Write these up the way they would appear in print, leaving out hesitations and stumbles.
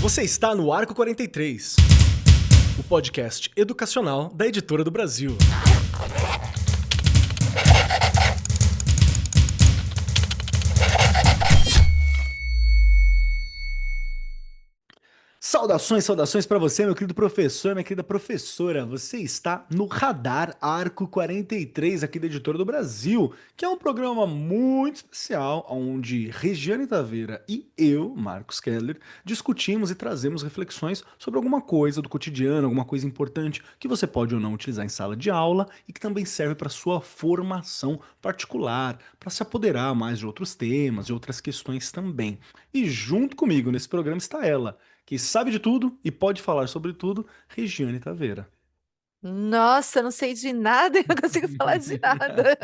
Você está no Arco 43, o podcast educacional da Editora do Brasil. Saudações para você, meu querido professor, minha querida professora. Você está no Radar Arco 43 aqui da Editora do Brasil, que é um programa muito especial, onde Regiane Taveira e eu, Marcos Keller, discutimos e trazemos reflexões sobre alguma coisa do cotidiano, alguma coisa importante que você pode ou não utilizar em sala de aula e que também serve para sua formação particular, para se apoderar mais de outros temas, de outras questões também. E junto comigo nesse programa está ela, que sabe de tudo e pode falar sobre tudo, Regiane Taveira. Nossa, eu não sei de nada e não consigo falar de nada.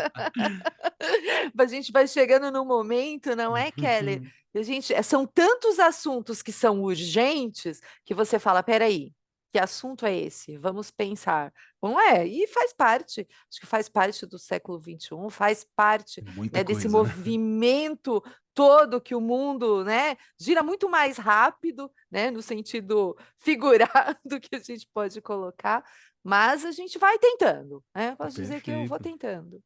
A gente vai chegando num momento, não é, Kelly? E a gente, são tantos assuntos que são urgentes que você fala, peraí, que assunto é esse? Vamos pensar. Não é? E faz parte, acho que faz parte do século XXI, faz parte, Muita né, desse coisa, né? movimento todo que o mundo, né, gira muito mais rápido, né, no sentido figurado que a gente pode colocar, mas a gente vai tentando, né? Posso dizer que eu vou Perfeito. tentando.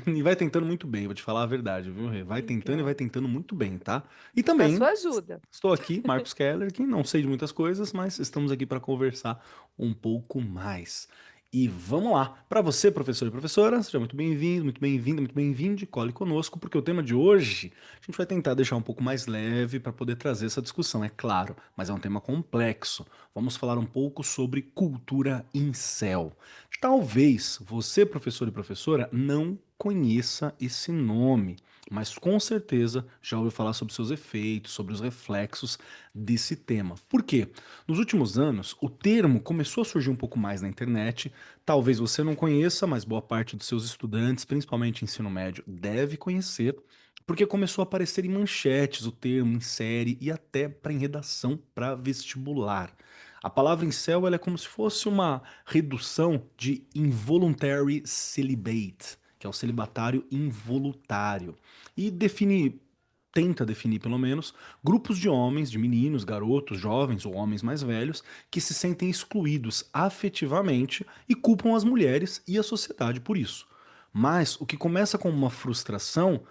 E vai tentando muito bem, vou te falar a verdade, viu, Rê? Vai tentando e vai Legal. tentando muito bem, tá? E Com a também sua ajuda. estou aqui, Marcos Keller, que não sei de muitas coisas, mas estamos aqui para conversar um pouco mais. E vamos lá. Para você, professor e professora, seja muito bem-vindo, muito bem-vinda, muito bem-vinde, cole conosco, porque o tema de hoje a gente vai tentar deixar um pouco mais leve para poder trazer essa discussão, é claro, mas é um tema complexo. Vamos falar um pouco sobre cultura incel. Talvez você, professor e professora, não conheça esse nome, mas com certeza já ouviu falar sobre seus efeitos, sobre os reflexos desse tema. Por quê? Nos últimos anos, o termo começou a surgir um pouco mais na internet. Talvez você não conheça, mas boa parte dos seus estudantes, principalmente ensino médio, deve conhecer, porque começou a aparecer em manchetes o termo, em série e até para em redação para vestibular. A palavra incel ela é como se fosse uma redução de involuntary celibate, que é o celibatário involuntário, e tenta definir pelo menos, grupos de homens, de meninos, garotos, jovens ou homens mais velhos que se sentem excluídos afetivamente e culpam as mulheres e a sociedade por isso. Mas o que começa como uma frustração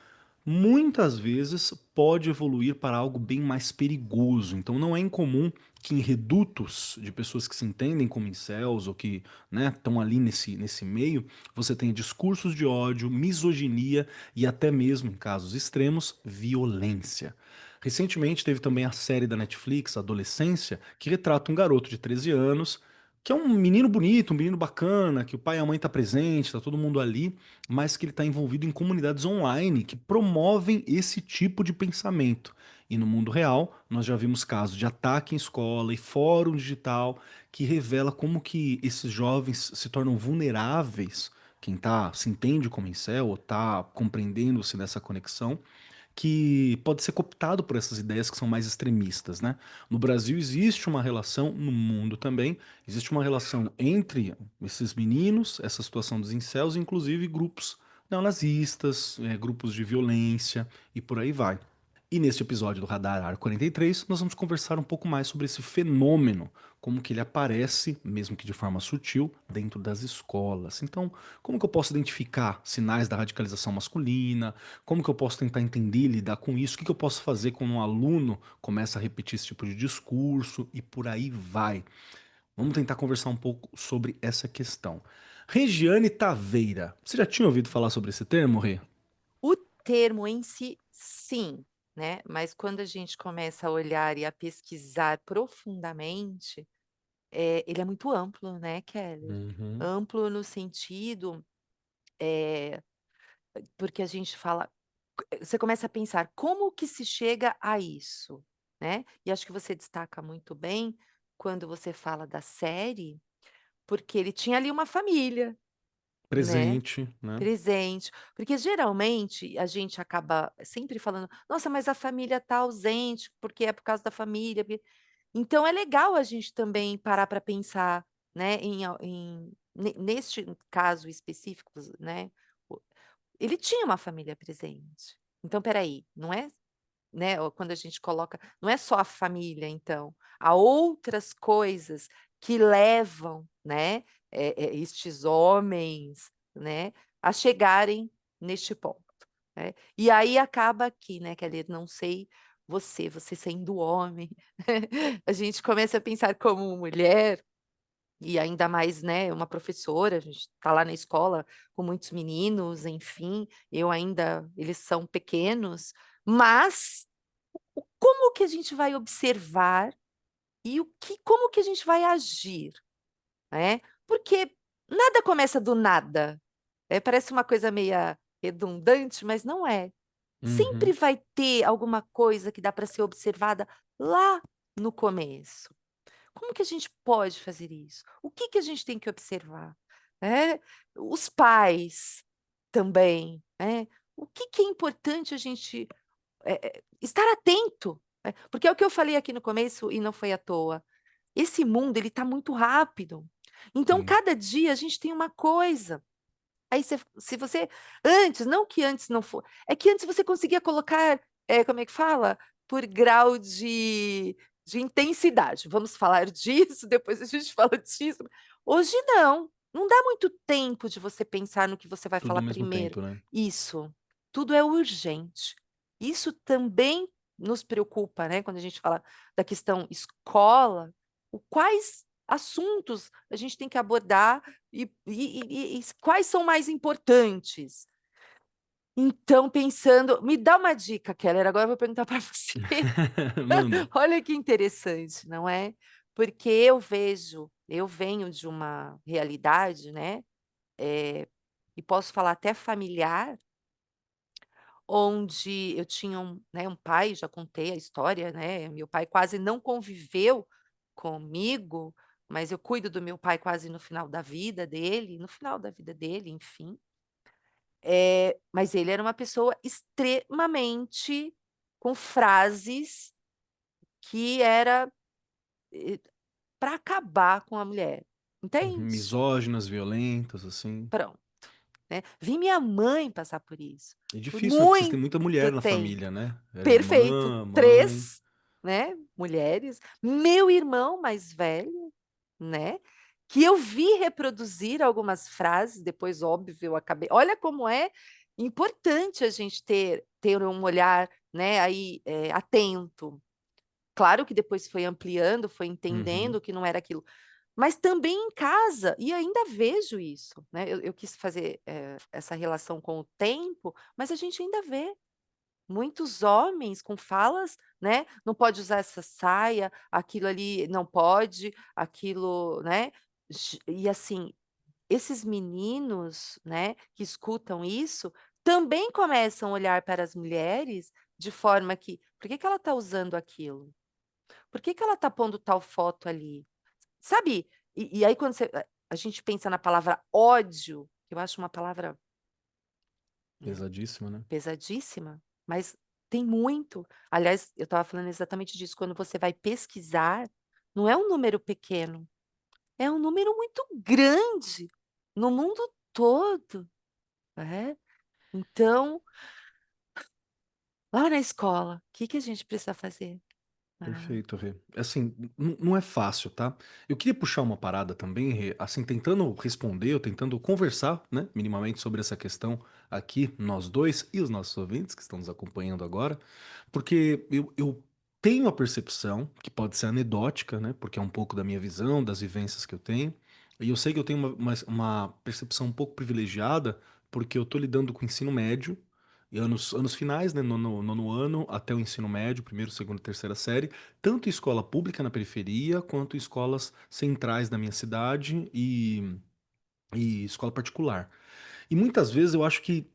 muitas vezes pode evoluir para algo bem mais perigoso. Então não é incomum que em redutos de pessoas que se entendem como incels ou que estão ali nesse meio, você tenha discursos de ódio, misoginia e até mesmo, em casos extremos, violência. Recentemente teve também a série da Netflix, Adolescência, que retrata um garoto de 13 anos, que é um menino bonito, um menino bacana, que o pai e a mãe tá presente, tá todo mundo ali, mas que ele está envolvido em comunidades online que promovem esse tipo de pensamento. E no mundo real, nós já vimos casos de ataque em escola e fórum digital que revela como que esses jovens se tornam vulneráveis, quem se entende como incel ou está compreendendo-se nessa conexão, que pode ser cooptado por essas ideias que são mais extremistas, né? No Brasil existe uma relação, no mundo também, existe uma relação entre esses meninos, essa situação dos incels, inclusive grupos neonazistas, grupos de violência e por aí vai. E neste episódio do Radar Ar 43, nós vamos conversar um pouco mais sobre esse fenômeno, como que ele aparece, mesmo que de forma sutil, dentro das escolas. Então, como que eu posso identificar sinais da radicalização masculina? Como que eu posso tentar entender e lidar com isso? O que que eu posso fazer quando um aluno começa a repetir esse tipo de discurso e por aí vai? Vamos tentar conversar um pouco sobre essa questão. Regiane Taveira, você já tinha ouvido falar sobre esse termo, Rê? O termo em si, sim, né? Mas quando a gente começa a olhar e a pesquisar profundamente, ele é muito amplo, né, Kelly? Uhum. Amplo no sentido, eh, porque a gente fala, você começa a pensar como que se chega a isso, né? E acho que você destaca muito bem quando você fala da série, porque ele tinha ali uma família, né? Presente, né? Presente, porque geralmente a gente acaba sempre falando: "Nossa, mas a família tá ausente, porque é por causa da família", então é legal a gente também parar para pensar, né, neste caso específico, né, o ele tinha uma família presente. Então espera aí, não é né, ou quando a gente coloca não é só a família então, há outras coisas que levam, né, estes homens, né, a chegarem neste ponto, né. E aí acaba aqui, né, quer dizer, não sei você sendo homem, a gente começa a pensar como mulher, e ainda mais, né, uma professora, a gente está lá na escola com muitos meninos, enfim, eu ainda eles são pequenos, mas o como que a gente vai observar e o que como que a gente vai agir, né, porque nada começa do nada, parece uma coisa meia redundante, mas não é. Sempre Uhum, vai ter alguma coisa que dá para ser observada lá no começo. Como que a gente pode fazer isso? O que que a gente tem que observar? Né? Os pais também, né? O que que é importante a gente estar atento, né? Porque é o que eu falei aqui no começo e não foi à toa. Esse mundo ele está muito rápido. Então, sim. cada dia a gente tem uma coisa. Aí você se você antes, não que antes não for é que antes você conseguia colocar, como é que fala? Por grau de intensidade. Vamos falar disso, depois a gente fala disso. Hoje não, não dá muito tempo de você pensar no que você vai Tudo falar ao mesmo primeiro. tempo, né? Isso, tudo é urgente. Isso também nos preocupa, né, quando a gente fala da questão escola, o quais assuntos a gente tem que abordar e quais são mais importantes? Então pensando me dá uma dica, Keller, agora eu vou perguntar para você. Manda. Olha que interessante, não é? Porque eu venho de uma realidade, né, e posso falar até familiar, onde eu tinha um pai, já contei a história, né, meu pai quase não conviveu comigo, mas eu cuido do meu pai quase no final da vida dele, enfim. Mas ele era uma pessoa extremamente com frases que era, para acabar com a mulher, Uhum, entende? misóginas, violentas, assim. Pronto, né. Vi minha mãe passar por isso, É por difícil, né? Porque vocês têm muito muita mulher na tempo. família, né? Era Perfeito, irmã, mãe. 3, né, mulheres, meu irmão mais velho, né, que eu vi reproduzir algumas frases, depois óbvio eu acabei olha como é importante a gente ter um olhar, né, aí, atento. Claro que depois foi ampliando, foi Uhum, entendendo que não era aquilo, mas também em casa, e ainda vejo isso, né, eu quis fazer, essa relação com o tempo, mas a gente ainda vê. Muitos homens com falas, né, não pode usar essa saia, aquilo ali não pode, aquilo, né, e assim, esses meninos, né, que escutam isso, também começam a olhar para as mulheres de forma que: "Por que que ela está usando aquilo? Por que que ela está pondo tal foto ali?". Sabe? E aí quando a gente pensa na palavra ódio, que eu acho uma palavra, né, pesadíssima, né? pesadíssima, mas tem muito. Aliás, eu estava falando exatamente disso, quando você vai pesquisar, não é um número pequeno, é um número muito grande no mundo todo, né. Então, lá na escola, o que que a gente precisa fazer? Ah, Perfeito, Rê. Assim, não é fácil, tá? Eu queria puxar uma parada também, Rê, assim, tentando responder, ou tentando conversar, né, minimamente sobre essa questão aqui, nós dois e os nossos ouvintes que estão nos acompanhando agora, porque eu tenho a percepção, que pode ser anedótica, né, porque é um pouco da minha visão, das vivências que eu tenho, e eu sei que eu tenho uma percepção um pouco privilegiada, porque eu tô lidando com o ensino médio, e anos finais, né, nono ano até o ensino médio, primeiro, segundo, terceira série, tanto em escola pública na periferia, quanto em escolas centrais da minha cidade e escola particular. E muitas vezes eu acho que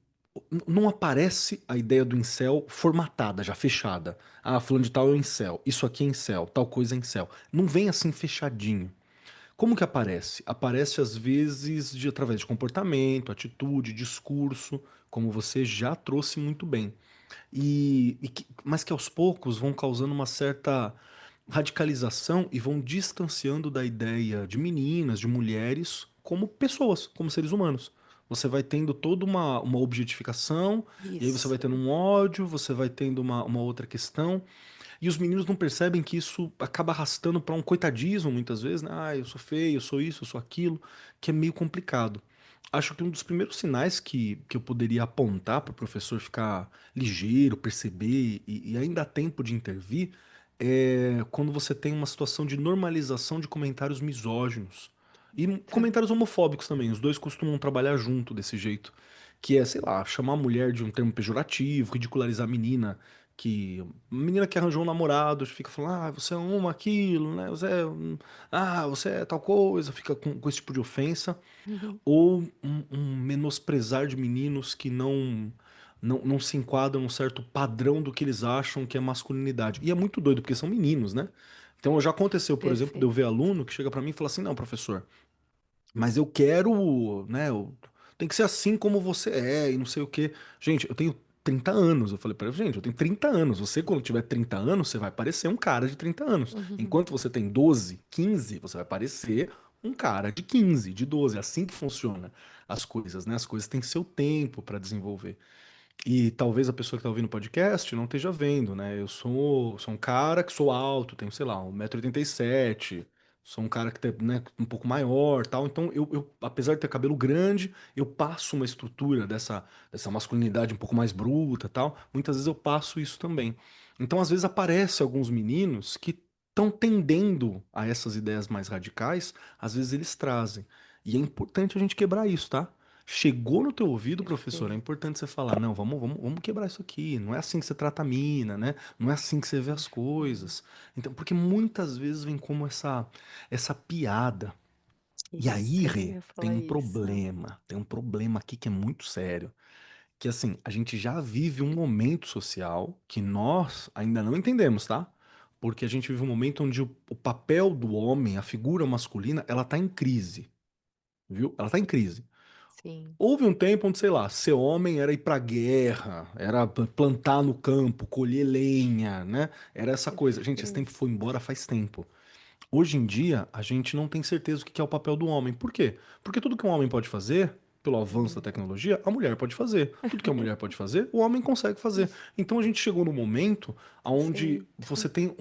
não aparece a ideia do incel formatada, já fechada. Ah, fulano de tal é um incel, isso aqui é incel, tal coisa é incel. Não vem assim fechadinho. Como que aparece? Aparece às vezes através de comportamento, atitude, discurso, como você já trouxe muito bem mas que aos poucos vão causando uma certa radicalização e vão distanciando da ideia de meninas, de mulheres, como pessoas, como seres humanos. você vai tendo toda uma objetificação, e aí você vai Isso. tendo um ódio, você vai tendo uma outra questão, e os meninos não percebem que isso acaba arrastando para um coitadismo muitas vezes, né? Ah, eu sou feio, eu sou isso, eu sou aquilo, que é meio complicado. Acho que um dos primeiros sinais que eu poderia apontar para o professor ficar ligeiro, perceber e ainda há tempo de intervir é quando você tem uma situação de normalização de comentários misóginos. E Tá. comentários homofóbicos também, os dois costumam trabalhar junto desse jeito. Que é, sei lá, chamar a mulher de um termo pejorativo, ridicularizar a menina menina que arranjou um namorado, fica falando, ah, você é uma aquilo, né? Você é tal coisa, fica com esse tipo de ofensa. Uhum. Ou um menosprezar de meninos que não se enquadram num certo padrão do que eles acham que é masculinidade. E é muito doido, porque são meninos, né? Então já aconteceu, por exemplo, de eu Perfeito. ver aluno que chega pra mim e fala assim, não, professor, mas eu quero, né? Tem que ser assim como você é e não sei o quê. Gente, eu tenho 30 anos. Eu falei pra ele, gente, eu tenho 30 anos. Você, quando tiver 30 anos, você vai parecer um cara de 30 anos. Uhum. Enquanto você tem 12, 15, você vai parecer um cara de 15, de 12. É assim que funciona as coisas, né? As coisas têm seu tempo pra desenvolver. E talvez a pessoa que está ouvindo o podcast não esteja vendo, né? Eu sou um cara que sou alto, tenho, sei lá, 1,87 m, sou um cara que tem, né, um pouco maior, tal. Então, apesar de ter cabelo grande, eu passo uma estrutura dessa masculinidade um pouco mais bruta, tal. Muitas vezes eu passo isso também. Então, às vezes aparece alguns meninos que estão tendendo a essas ideias mais radicais, às vezes eles trazem. E é importante a gente quebrar isso, tá? Chegou no teu ouvido, professor, é Perfeito. importante você falar, não, vamos quebrar isso aqui. Não é assim que você trata a mina, né? Não é assim que você vê as Perfeito. coisas. Então, porque muitas vezes vem como essa piada. E aí, Isso, eu Rê, ia falar isso. tem um problema aqui que é muito sério. Que assim, a gente já vive um momento social que nós ainda não entendemos, tá? Porque a gente vive um momento onde o papel do homem, a figura masculina, ela tá em crise, viu? Ela tá em crise. Sim. Houve um tempo onde, sei lá, ser homem era ir pra guerra, era plantar no campo, colher lenha, né? Era essa coisa. Gente, esse tempo Perfeito. foi embora faz tempo. Hoje em dia, a gente não tem certeza do que é o papel do homem. Por quê? Porque tudo que um homem pode fazer, pelo A avanço da mulher. tecnologia, a mulher pode fazer. Tudo que a mulher pode fazer, o homem consegue fazer. Então a gente chegou no momento onde Perfeito. você tem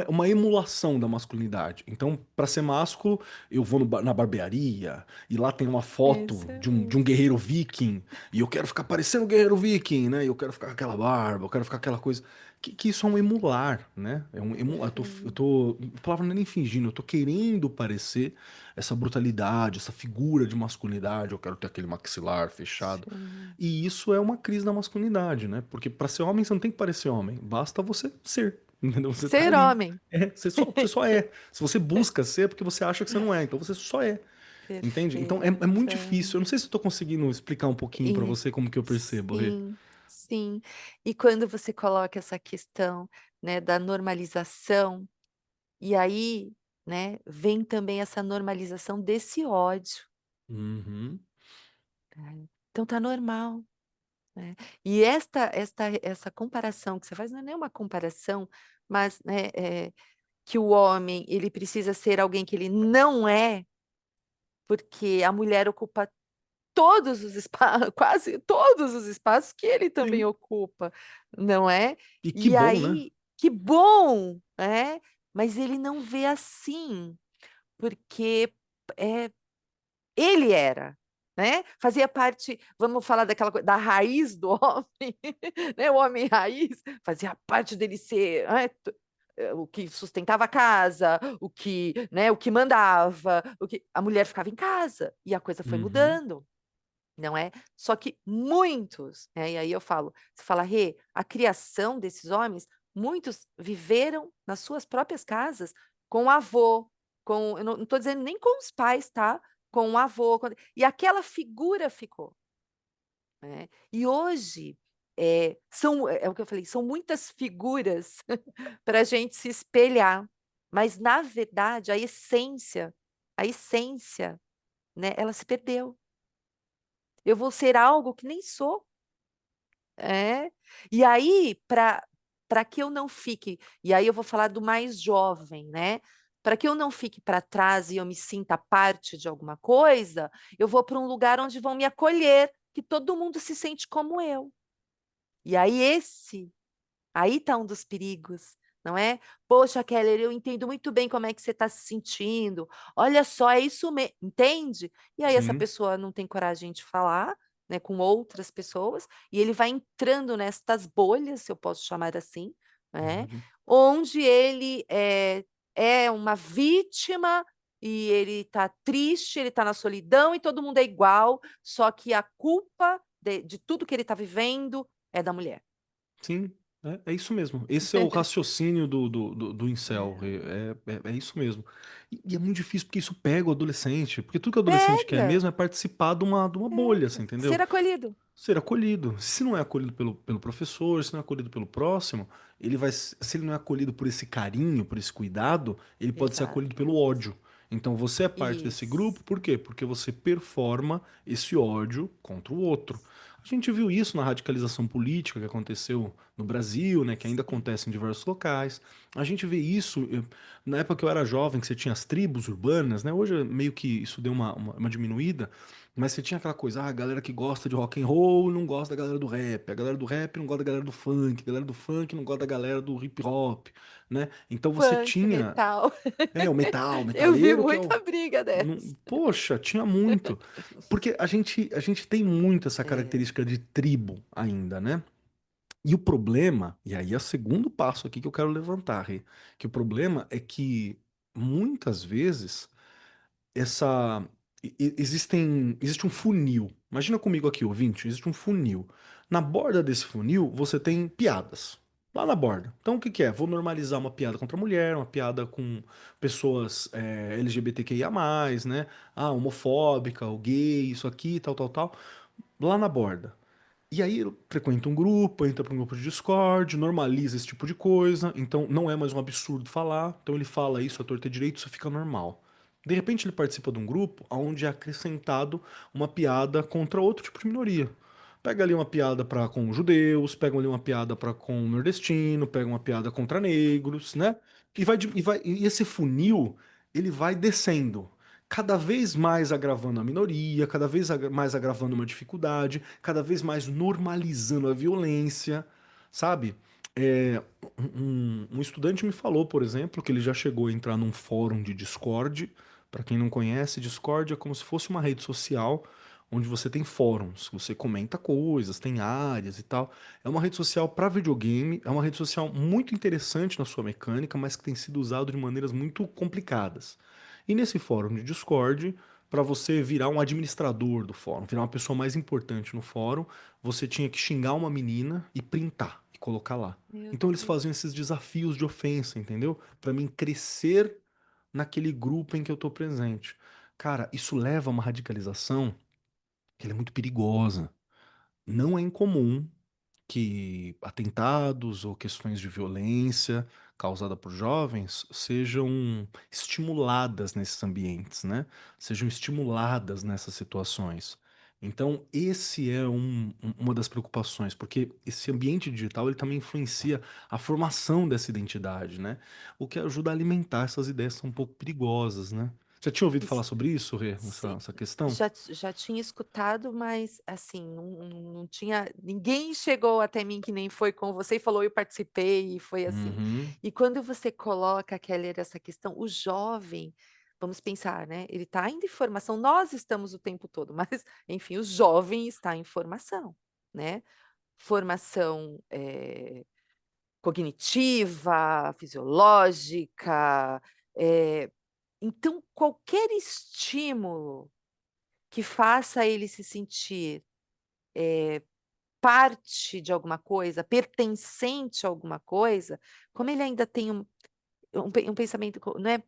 uma emulação da masculinidade. Então, para ser másculo, eu vou na barbearia e lá tem uma foto Isso de um mesmo. guerreiro viking e eu quero ficar parecendo um guerreiro viking, né? E eu quero ficar com aquela barba, eu quero ficar aquela coisa. Que isso é um emular, né? É um emular. Perfeito. A palavra não é nem fingindo, eu tô querendo parecer essa brutalidade, essa figura de masculinidade. Eu quero ter aquele maxilar fechado. Sim. E isso é uma crise da masculinidade, né? Porque para ser homem, você não tem que parecer homem, basta você ser. Entendeu? Você tá Ser ali. homem. Você só é. Se você busca ser, é porque você acha que você não é. Então você só é. Entende? Então é muito difícil. Perfeito. Eu não sei se eu tô conseguindo explicar um pouquinho pra E você como que eu percebo, Rê. sim, sim. E quando você coloca essa questão, né, da normalização, e aí, né, vem também essa normalização desse ódio, Uhum. né. Então tá normal, né. E essa comparação que você faz não é nem uma comparação, mas, né, que o homem ele precisa ser alguém que ele não é, porque a mulher ocupa todos os espaços, quase todos os espaços que ele também Sim. ocupa, não é? E que E bom, né? aí, que bom, né? Mas ele não vê assim, porque é, ele era, né? Fazia parte, vamos falar daquela coisa, da raiz do homem, né? O homem raiz fazia parte dele ser, né, o que sustentava a casa, o que, né, o que mandava, o que a mulher ficava em casa e a coisa foi Uhum. mudando. Não é? Só que muitos, né, e aí eu falo, você fala: "Rê, a criação desses homens, muitos viveram nas suas próprias casas com o avô, com eu não estou dizendo nem com os pais, tá, com o avô, e aquela figura ficou, né. E hoje, é o que eu falei, são muitas figuras para a gente se espelhar, mas na verdade a essência, né, ela se perdeu. Eu vou ser algo que nem sou. É. E aí, para que eu não fique e aí eu vou falar do mais jovem, né, Para que eu não fique para trás e eu me sinta parte de alguma coisa, eu vou para um lugar onde vão me acolher, que todo mundo se sente como eu. E aí está um dos perigos, não é? Poxa, Keller, eu entendo muito bem como é que você está se sentindo. Olha só, é isso mesmo, entende? E aí essa Sim, pessoa não tem coragem de falar, né, com outras pessoas, e ele vai entrando nestas bolhas, se eu posso chamar assim, né? verdade. Onde ele é uma vítima e ele está triste, ele está na solidão e todo mundo é igual, só que a culpa de tudo que ele está vivendo é da mulher. Sim, é isso mesmo. Esse é o raciocínio do incel. É isso mesmo. E é muito difícil porque isso pega o adolescente. Porque tudo que o adolescente quer Pega, mesmo é participar de uma bolha, você pega. entendeu? Ser acolhido. Ser acolhido. Se não é acolhido pelo professor, se não é acolhido pelo próximo, ele vai. Se ele não é acolhido por esse carinho, por esse cuidado, ele pode ser acolhido pelo Exatamente. ódio. Então você é parte desse Isso. grupo, por quê? Porque você performa esse ódio contra o outro. A gente viu isso na radicalização política que aconteceu no Brasil, né, que ainda Sim. acontece em diversos locais. A gente vê isso na época que eu era jovem, que você tinha as tribos urbanas, né? Hoje meio que isso deu uma diminuída, mas você tinha aquela coisa, a galera que gosta de rock and roll não gosta da galera do rap, a galera do rap não gosta da galera do funk, a galera do funk não gosta da galera do hip hop, né? Então você Funk, tinha, metal. o Eu vi metaleiro que é o muita briga dessa. poxa, tinha muito. Porque a gente tem muito essa É, característica de tribo ainda, né? E o problema, e aí é o segundo passo aqui que eu quero levantar, Rê, que o problema é que muitas vezes essa existe um funil. Imagina comigo aqui, ouvinte, existe um funil. Na borda desse funil, você tem piadas. Lá na borda. Então, o que que é? Vou normalizar uma piada contra a mulher, uma piada com pessoas LGBTQIA+, né? Ah, homofóbica, o gay, isso aqui, tal, tal, tal. Lá na borda. E aí ele frequenta um grupo, entra para um grupo de Discord, normaliza esse tipo de coisa, então não é mais um absurdo falar, então ele fala isso à torta e à direita, isso fica normal. De repente ele participa de um grupo onde é acrescentado uma piada contra outro tipo de minoria. Pega ali uma piada para com judeus, pega ali uma piada para com nordestino, pega uma piada contra negros, né? E esse funil, ele vai descendo, cada vez mais agravando a minoria, cada vez mais agravando uma dificuldade, cada vez mais normalizando a violência, sabe? É, um estudante me falou, por exemplo, que ele já chegou a entrar num fórum de Discord. Para quem não conhece, Discord é como se fosse uma rede social onde você tem fóruns, você comenta coisas, tem áreas e tal. É uma rede social para videogame, é uma rede social muito interessante na sua mecânica, mas que tem sido usado de maneiras muito complicadas. E nesse fórum de Discord, para você virar um administrador do fórum, virar uma pessoa mais importante no fórum, você tinha que xingar uma menina e printar e colocar lá. meu Então eles faziam Deus. esses desafios de ofensa, entendeu? Para mim crescer naquele grupo em que eu tô presente. Cara, isso leva a uma radicalização que ela é muito perigosa. Não é incomum que atentados ou questões de violência causada por jovens sejam estimuladas nesses ambientes, né? Sejam estimuladas nessas situações. Então, esse é uma das preocupações, porque esse ambiente digital ele também influencia a formação dessa identidade, né? O que ajuda a alimentar essas ideias que são um pouco perigosas, né? Já tinha ouvido falar Isso- sobre isso, Rê, essa, sim, essa questão? já tinha escutado, mas assim, não tinha. Ninguém chegou até mim que nem foi com você e falou, eu participei, e foi assim. Uhum. E quando você coloca, Keller, essa questão, o jovem, vamos pensar, né? Ele está ainda em formação, nós estamos o tempo todo, mas, enfim, o jovem está em formação, né? Formação cognitiva, fisiológica. Então, qualquer estímulo que faça ele se sentir parte de alguma coisa, pertencente a alguma coisa, como ele ainda tem um pensamento, não é,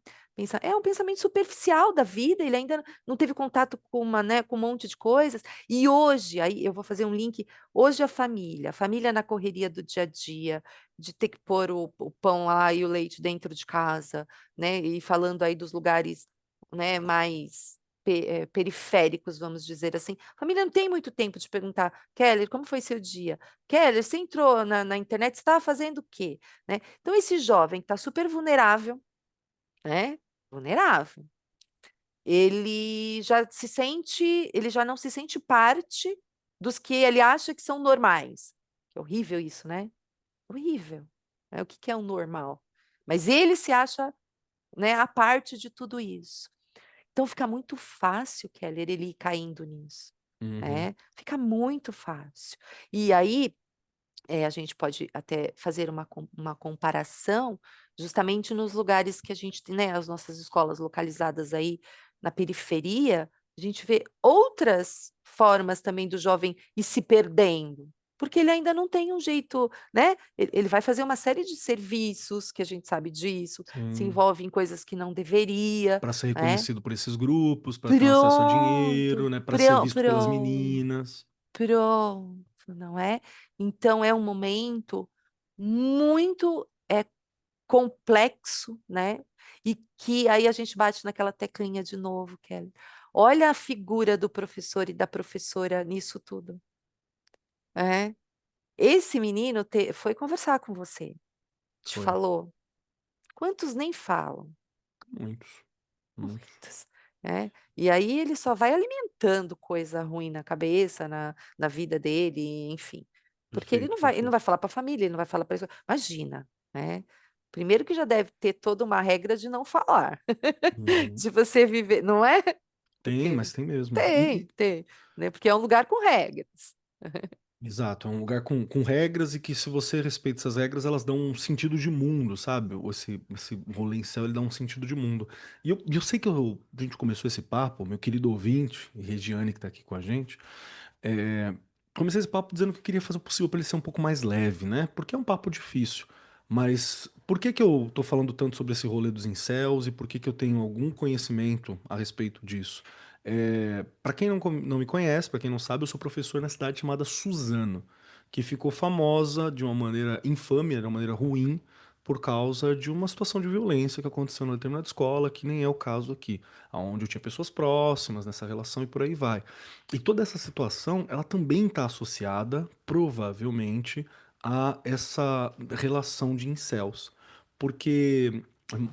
é um pensamento superficial da vida, ele ainda não teve contato com uma, né, com um monte de coisas. E hoje, aí eu vou fazer um link, hoje a família na correria do dia a dia, de ter que pôr o pão lá e o leite dentro de casa, né, e falando aí dos lugares, né, mais periféricos, vamos dizer assim. A família não tem muito tempo de perguntar, Keller, como foi seu dia? Keller, você entrou na internet, você estava fazendo o quê? Né? Então, esse jovem está super vulnerável, né? vulnerável. Ele já não se sente parte dos que ele acha que são normais. Que horrível isso, né? Horrível. Né? O que que é o normal? Mas ele se acha, né, a parte de tudo isso. Então fica muito fácil, Keller, ele ir caindo nisso, Uhum. né? Fica muito fácil. E aí, a gente pode até fazer uma comparação justamente nos lugares que a gente tem, né, as nossas escolas localizadas aí na periferia, a gente vê outras formas também do jovem ir se perdendo, porque ele ainda não tem um jeito, né? Ele vai fazer uma série de serviços, que a gente sabe disso, se Sim. envolve em coisas que não deveria, Para ser né? reconhecido por esses grupos, para ter um acesso a dinheiro, Pronto, né? Para ser visto pelas pronto. meninas. Pronto, não é? Então é um momento muito, complexo, né, e que aí a gente bate naquela teclinha de novo, Kelly. Olha a figura do professor e da professora nisso tudo, é. Esse menino foi conversar com você, te Foi. falou. Quantos nem falam? Muitos. Muitos. Muitos, né. E aí ele só vai alimentando coisa ruim na cabeça, na vida dele, enfim. Porque Perfeito, ele não vai perfeito. falar para a família, ele não vai falar para imagina, né. Primeiro que já deve ter toda uma regra de não falar, Uhum. de você viver não é? Tem, Porque mas tem mesmo. tem, né, porque é um lugar com regras. Exato, é um lugar com regras e que se você respeita essas regras, elas dão um sentido de mundo, sabe? Esse rolê em céu, ele dá um sentido de mundo. E eu sei que a gente começou esse papo, meu querido ouvinte, e Regiane que tá aqui com a gente, é, comecei esse papo dizendo que eu queria fazer o possível para ele ser um pouco mais leve, né? Porque é um papo difícil. Mas por que que eu tô falando tanto sobre esse rolê dos incels e por que que eu tenho algum conhecimento a respeito disso? Para quem não me conhece, para quem não sabe, eu sou professor na cidade chamada Suzano, que ficou famosa de uma maneira infame, de uma maneira ruim, por causa de uma situação de violência que aconteceu numa determinada escola, que nem é o caso aqui, onde eu tinha pessoas próximas nessa relação e por aí vai. E toda essa situação, ela também está associada, provavelmente, a essa relação de incels. Porque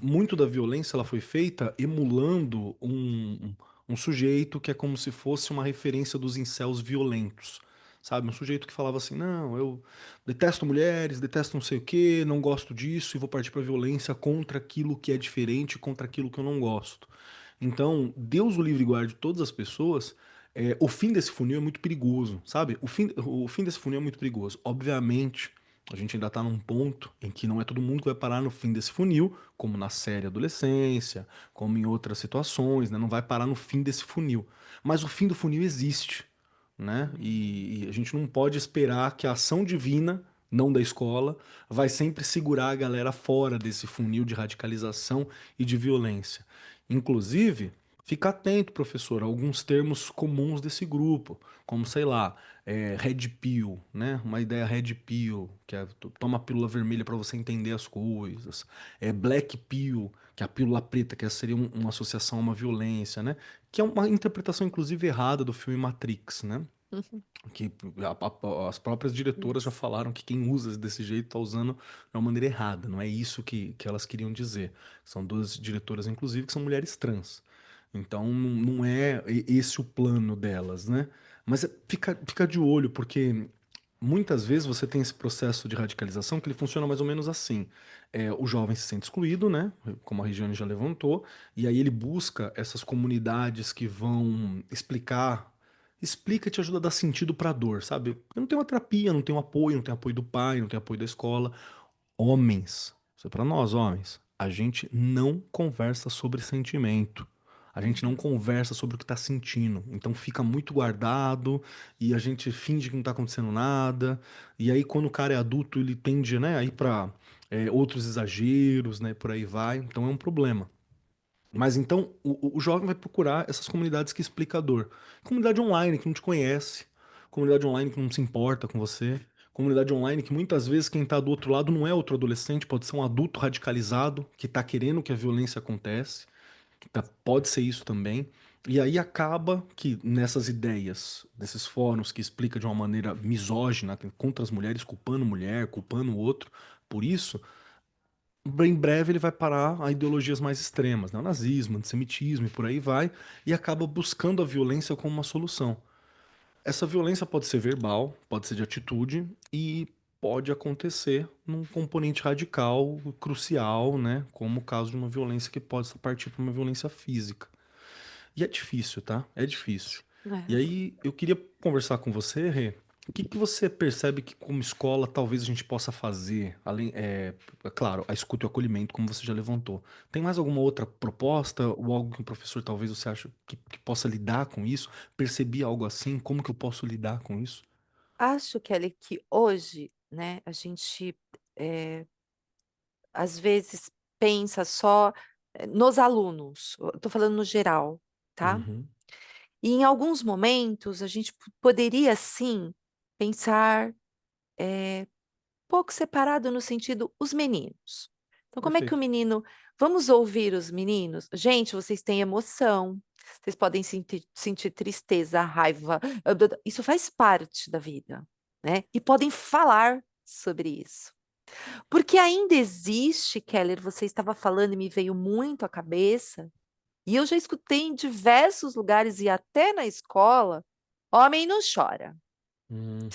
muito da violência ela foi feita emulando um sujeito que é como se fosse uma referência dos incels violentos. Sabe? Um sujeito que falava assim: não, eu detesto mulheres, detesto não sei o quê, não gosto disso e vou partir para violência contra aquilo que é diferente, contra aquilo que eu não gosto. Então, Deus o livre e guarde todas as pessoas. O fim desse funil é muito perigoso, sabe? O fim desse funil é muito perigoso. Obviamente, a gente ainda tá num ponto em que não é todo mundo que vai parar no fim desse funil, como na série adolescência, como em outras situações, né? Não vai parar no fim desse funil. Mas o fim do funil existe, né? E a gente não pode esperar que a ação divina, não da escola, vai sempre segurar a galera fora desse funil de radicalização e de violência. Inclusive, fica atento, professor, a alguns termos comuns desse grupo, como, sei lá, red pill, né? Uma ideia red pill, que é toma a pílula vermelha para você entender as coisas. Black pill, que é a pílula preta, que seria uma associação a uma violência, né? Que é uma interpretação, inclusive, errada do filme Matrix, né? Uhum. Que as próprias diretoras já Isso. falaram que quem usa desse jeito está usando de uma maneira errada. Não é isso que elas queriam dizer. São duas diretoras, inclusive, que são mulheres trans. Então não é esse o plano delas, né? Mas fica de olho, porque muitas vezes você tem esse processo de radicalização que ele funciona mais ou menos assim. O jovem se sente excluído, né? Como a Regiane já levantou, e aí ele busca essas comunidades que vão explica e te ajuda a dar sentido pra dor, sabe? Eu não tenho uma terapia, não tenho apoio, não tenho apoio do pai, não tenho apoio da escola. Homens, isso é pra nós, homens. A gente não conversa sobre sentimento. A gente não Uhum. conversa sobre o que tá sentindo. Então fica muito guardado e a gente finge que não tá acontecendo nada. E aí, quando o cara é adulto, ele tende, né, a ir pra outros exageros, né, por aí vai. Então é um problema. Mas então o jovem vai procurar essas comunidades que explica a dor. Comunidade online que não te conhece, comunidade online que não se importa com você, comunidade online que muitas vezes quem está do outro lado não é outro adolescente, pode ser um adulto radicalizado que está querendo que a violência acontece, pode ser isso também. E aí acaba que nessas ideias, nesses fóruns que explica de uma maneira misógina contra as mulheres, culpando mulher, culpando o outro, por isso em breve ele vai parar a ideologias mais extremas, né? O nazismo, antissemitismo e por aí vai, e acaba buscando a violência como uma solução. Essa violência pode ser verbal, pode ser de atitude e pode acontecer num componente radical, crucial, né? Como o caso de uma violência que pode partir para uma violência física. E é difícil, tá? É difícil. E É. aí eu queria conversar com você, Rê. O que que você percebe que como escola talvez a gente possa fazer, além, é claro, a escuta e o acolhimento, como você já levantou. Tem mais alguma outra proposta ou algo que um professor talvez você acha que possa lidar com isso? Percebi algo assim? Como que eu posso lidar com isso? Acho, Kelly, que hoje, né, a gente, eh, às vezes pensa só, nos alunos, eu tô falando no geral, tá. Uhum, E em alguns momentos a gente poderia sim pensar, pouco separado no sentido os meninos. Então como é que o perfeito. menino vamos ouvir os meninos? Gente, vocês têm emoção, vocês podem sentir tristeza, raiva, isso faz parte da vida, né, e podem falar sobre isso. Porque ainda existe, Keller, você estava falando e me veio muito à cabeça, e eu já escutei em diversos lugares e até na escola, homem não chora, Hum,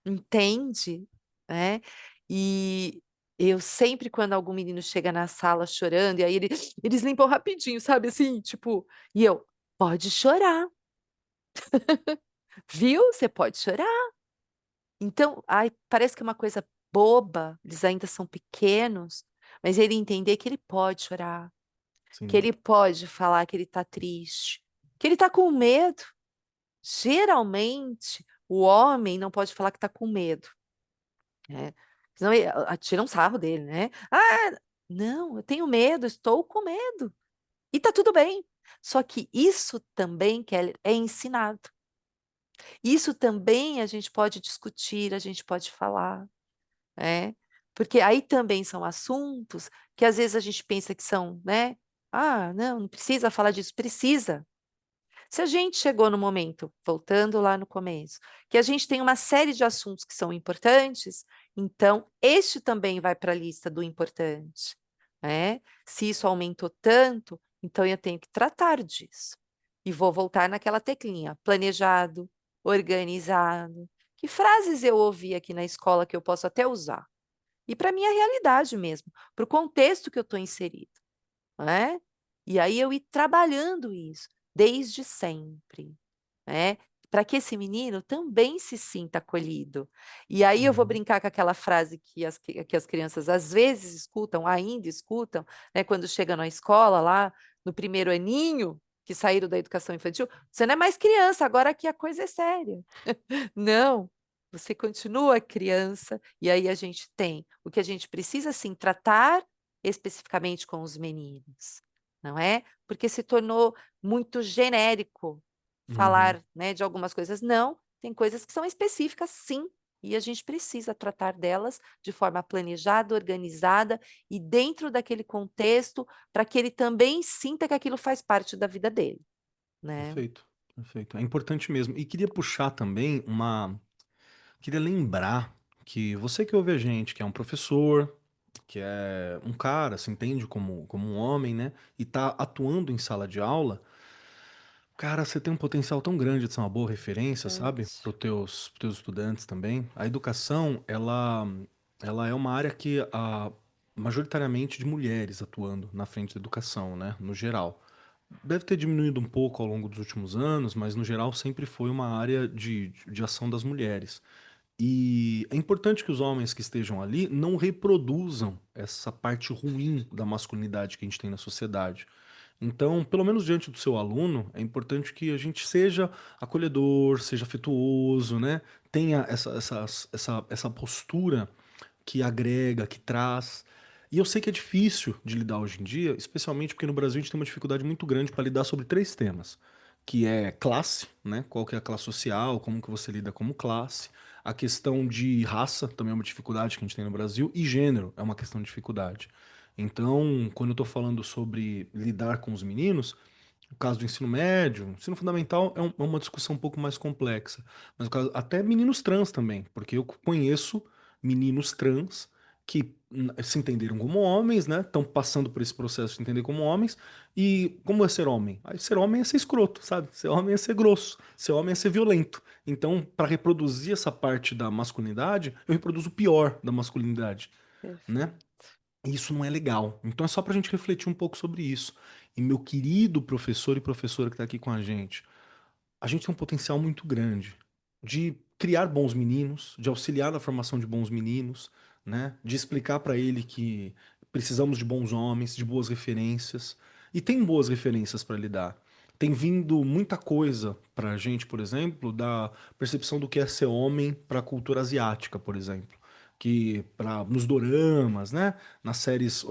entende? Né? E eu sempre, quando algum menino chega na sala chorando, e aí eles limpam rapidinho, sabe assim? Tipo, e eu, pode chorar, viu? Você pode chorar. Então, ai, parece que é uma coisa boba, eles ainda são pequenos, mas ele entender que ele pode chorar, que sim, ele pode falar que ele está triste, que ele está com medo. Geralmente, o homem não pode falar que está com medo, né? Senão tira um sarro dele, né? Ah, não, eu tenho medo, estou com medo. E tá tudo bem. Só que isso também, Kelly, é ensinado. Isso também a gente pode discutir, a gente pode falar. É, porque aí também são assuntos que às vezes a gente pensa que são, né? Ah, não, não precisa falar disso, precisa. Se a gente chegou no momento, voltando lá no começo, que a gente tem uma série de assuntos que são importantes, então este também vai para a lista do importante, né? Se isso aumentou tanto, então eu tenho que tratar disso. E vou voltar naquela teclinha, planejado, organizado. Que frases eu ouvi aqui na escola que eu posso até usar? E para a minha realidade mesmo, para o contexto que eu estou inserido, né? E aí eu ir trabalhando isso desde sempre, né? Para que esse menino também se sinta acolhido. E aí eu vou uhum, brincar com aquela frase que as crianças às vezes escutam, ainda escutam, né? Quando chegam na escola lá, no primeiro aninho, que saíram da educação infantil, você não é mais criança, agora que a coisa é séria. Não, você continua criança, e aí a gente tem o que a gente precisa sim tratar especificamente com os meninos, não é? Porque se tornou muito genérico uhum, falar, né, de algumas coisas. Não, tem coisas que são específicas sim, e a gente precisa tratar delas de forma planejada, organizada e dentro daquele contexto, para que ele também sinta que aquilo faz parte da vida dele, né? perfeito, perfeito. É importante mesmo. E queria puxar também uma. Queria lembrar que você que ouve a gente, que é um professor, que é um cara, se entende como um homem, né? E tá atuando em sala de aula, cara, você tem um potencial tão grande de ser uma boa referência, sabe? Importante. Para os teus estudantes também. A educação, ela é uma área que majoritariamente de mulheres atuando na frente da educação, né? No geral. Deve ter diminuído um pouco ao longo dos últimos anos, mas no geral sempre foi uma área de ação das mulheres. E é importante que os homens que estejam ali não reproduzam essa parte ruim da masculinidade que a gente tem na sociedade. Então, pelo menos diante do seu aluno, é importante que a gente seja acolhedor, seja afetuoso, né? Tenha essa postura que agrega, que traz. E eu sei que é difícil de lidar hoje em dia, especialmente porque no Brasil a gente tem uma dificuldade muito grande para lidar sobre três temas, que é classe, né? Qual que é a classe social, como que você lida como classe, a questão de raça também é uma dificuldade que a gente tem no Brasil e gênero é uma questão de dificuldade. Então, quando eu estou falando sobre lidar com os meninos, o caso do ensino médio, ensino fundamental é uma discussão um pouco mais complexa. Mas o caso, até meninos trans também, porque eu conheço meninos trans que se entenderam como homens, né? Estão passando por esse processo de se entender como homens. E como é ser homem? Aí ser homem é ser escroto, sabe? Ser homem é ser grosso, ser homem é ser violento. Então, para reproduzir essa parte da masculinidade, eu reproduzo o pior da masculinidade, né? Perfeito. E isso não é legal. Então é só pra gente refletir um pouco sobre isso. E meu querido professor e professora que tá aqui com a gente tem um potencial muito grande de criar bons meninos, de auxiliar na formação de bons meninos, né? De explicar para ele que precisamos de bons homens, de boas referências. E tem boas referências para lidar. Tem vindo muita coisa pra gente, por exemplo, da percepção do que é ser homem para a cultura asiática, por exemplo. Que nos doramas, né? Nas séries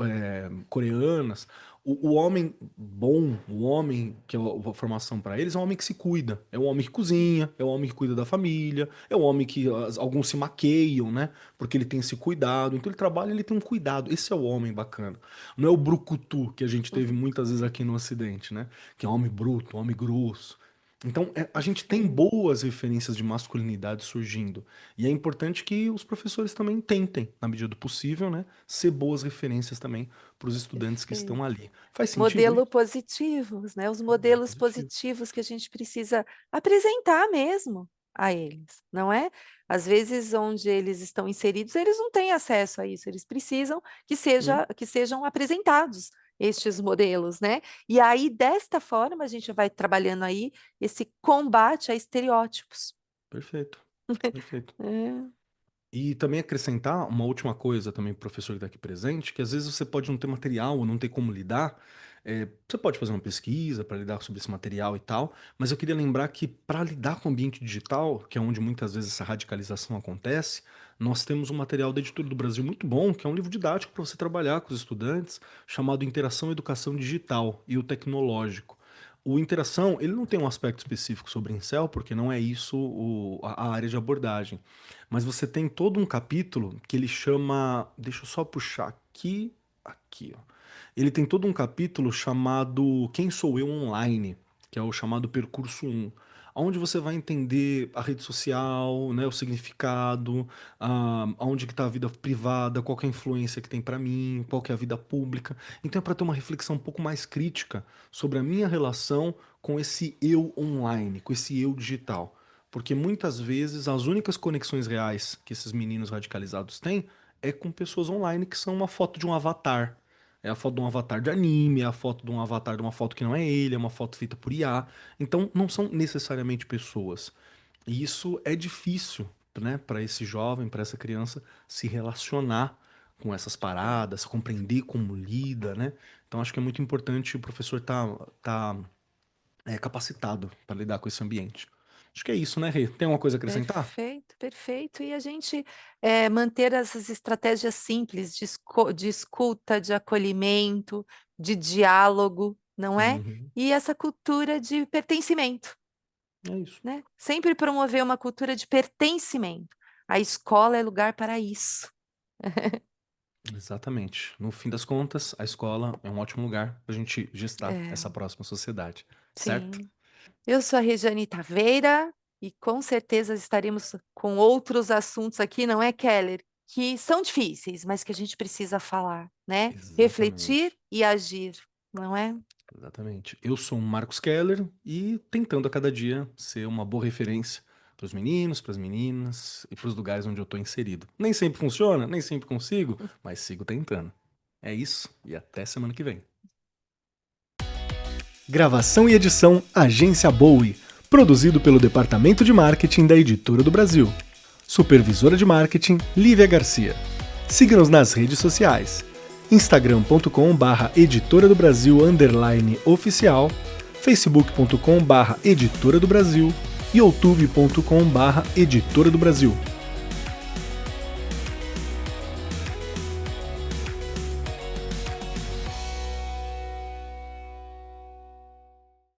coreanas, o homem bom, o homem que é a formação para eles, é um homem que se cuida. É um homem que cozinha, é um homem que cuida da família, é um homem que alguns se maqueiam, né? Porque ele tem esse cuidado. Então ele trabalha, ele tem um cuidado. Esse é o homem bacana. Não é o brucutu que a gente teve muitas vezes aqui no Ocidente, né? Que é um homem bruto, um homem grosso. Então, a gente tem Sim, boas referências de masculinidade surgindo. E é importante que os professores também tentem, na medida do possível, né, ser boas referências também para os estudantes que estão perfeito. ali. Faz sentido Modelo isso? positivos, né? Os Modelo modelos positivo. positivos que a gente precisa apresentar mesmo a eles, não é? Às vezes, onde eles estão inseridos, eles não têm acesso a isso, eles precisam Hum, que sejam apresentados estes modelos, né? E aí, desta forma, a gente vai trabalhando aí esse combate a estereótipos. perfeito, perfeito. É, E também acrescentar uma última coisa também pro professor que está aqui presente, que às vezes você pode não ter material ou não ter como lidar. Você pode fazer uma pesquisa para lidar sobre esse material e tal, mas eu queria lembrar que para lidar com o ambiente digital, que é onde muitas vezes essa radicalização acontece, nós temos um material da Editora do Brasil muito bom, que é um livro didático para você trabalhar com os estudantes, chamado Interação, Educação Digital e o Tecnológico. O Interação, ele não tem um aspecto específico sobre incel, porque não é isso a área de abordagem. Mas você tem todo um capítulo que ele chama. Deixa eu só puxar aqui. Aqui, ó. Ele tem todo um capítulo chamado Quem Sou Eu Online, que é o chamado Percurso 1, onde você vai entender a rede social, né, o significado, aonde que está a vida privada, qual que é a influência que tem para mim, qual que é a vida pública. Então é para ter uma reflexão um pouco mais crítica sobre a minha relação com esse eu online, com esse eu digital. Porque muitas vezes as únicas conexões reais que esses meninos radicalizados têm é com pessoas online que são uma foto de um avatar. É a foto de um avatar de anime, é a foto de um avatar de uma foto que não é ele, é uma foto feita por IA. Então não são necessariamente pessoas. E isso é difícil, né, para esse jovem, para essa criança se relacionar com essas paradas, compreender como lida, né? Então acho que é muito importante o professor tá capacitado para lidar com esse ambiente. Acho que é isso, né, Rê? Tem alguma coisa a acrescentar? perfeito, perfeito. E a gente manter essas estratégias simples de escuta, de acolhimento, de diálogo, não é? Uhum. E essa cultura de pertencimento, É isso. né? Sempre promover uma cultura de pertencimento. A escola é lugar para isso. Exatamente. No fim das contas, a escola é um ótimo lugar para a gente gestar É, essa próxima sociedade, certo? sim. Eu sou a Regiane Taveira e com certeza estaremos com outros assuntos aqui, não é, Keller? Que são difíceis, mas que a gente precisa falar, né? Refletir Exatamente. e agir, não é? Exatamente. Eu sou o Marcos Keller e tentando a cada dia ser uma boa referência para os meninos, para as meninas e para os lugares onde eu estou inserido. Nem sempre funciona, nem sempre consigo, mas sigo tentando. É isso e até semana que vem. Gravação e edição Agência Bowie, produzido pelo Departamento de Marketing da Editora do Brasil. Supervisora de Marketing Lívia Garcia. Siga-nos nas redes sociais: instagram.com/editora do Brasil _oficial, facebook.com/editora do Brasil e youtube.com/editora do Brasil.